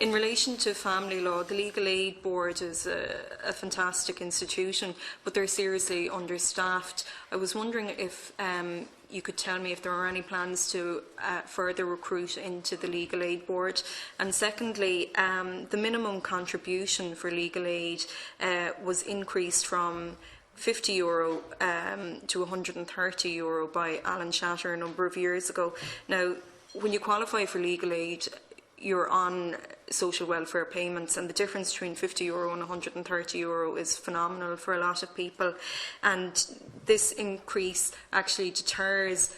In relation to family law, the Legal Aid Board is a fantastic institution, but they're seriously understaffed. I was wondering if you could tell me if there are any plans to further recruit into the Legal Aid Board. And secondly, the minimum contribution for legal aid was increased from €50 to €130 by Alan Shatter a number of years ago. Now, when you qualify for legal aid, you're on social welfare payments, and the difference between €50 and €130 is phenomenal for a lot of people. And this increase actually deters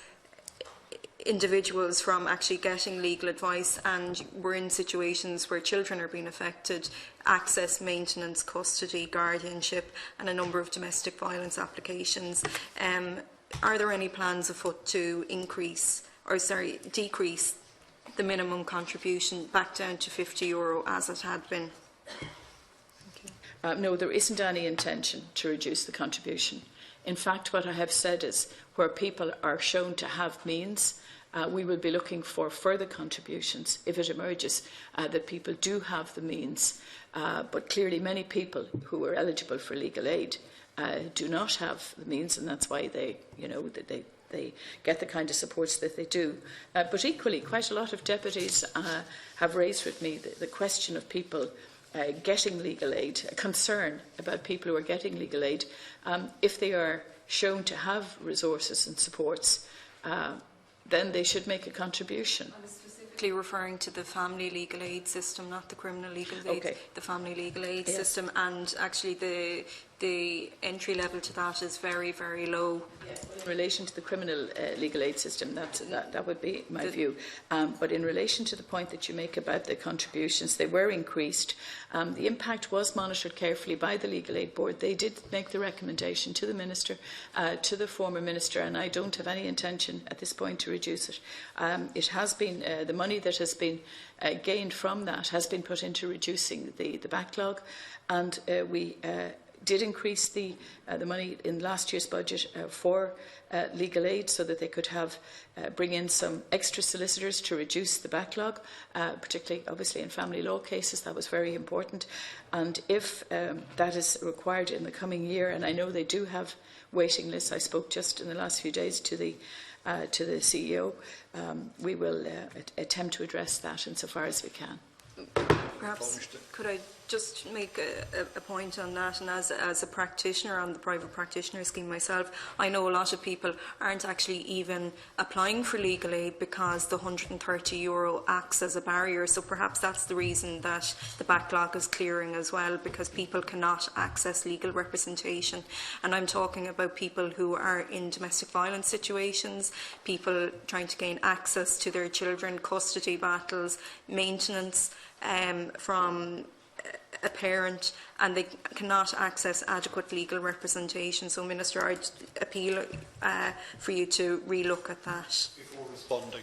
individuals from actually getting legal advice, and we're in situations where children are being affected, access, maintenance, custody, guardianship, and a number of domestic violence applications. Are there any plans afoot to decrease the minimum contribution back down to €50 as it had been? No, there isn't any intention to reduce the contribution. In fact, what I have said is where people are shown to have means, we will be looking for further contributions if it emerges that people do have the means. But clearly many people who are eligible for legal aid do not have the means, and that's why they get the kind of supports that they do. But equally, quite a lot of deputies have raised with me the question of people getting legal aid, a concern about people who are getting legal aid. If they are shown to have resources and supports, then they should make a contribution. I was specifically referring to the family legal aid system, not the criminal legal aid, okay. The family legal aid system, and actually the entry level to that is very, very low. Yes, well, in relation to the criminal legal aid system, that would be my view. But in relation to the point that you make about the contributions, they were increased. The impact was monitored carefully by the Legal Aid Board. They did make the recommendation to the Minister, to the former Minister, and I don't have any intention at this point to reduce it. It has been, the money that has been gained from that has been put into reducing the backlog, and we did increase the money in last year's budget for legal aid so that they could bring in some extra solicitors to reduce the backlog, particularly obviously in family law cases. That was very important. And if that is required in the coming year, and I know they do have waiting lists, I spoke just in the last few days to the CEO, we will attempt to address that insofar as we can. Perhaps could I just make a point on that, and as a practitioner on the private practitioner scheme myself, I know a lot of people aren't actually even applying for legal aid because the €130 acts as a barrier. So perhaps that's the reason that the backlog is clearing as well, because people cannot access legal representation. And I'm talking about people who are in domestic violence situations, people trying to gain access to their children, custody battles, maintenance from a parent, and they cannot access adequate legal representation. So, Minister, I'd appeal for you to relook at that. Before responding.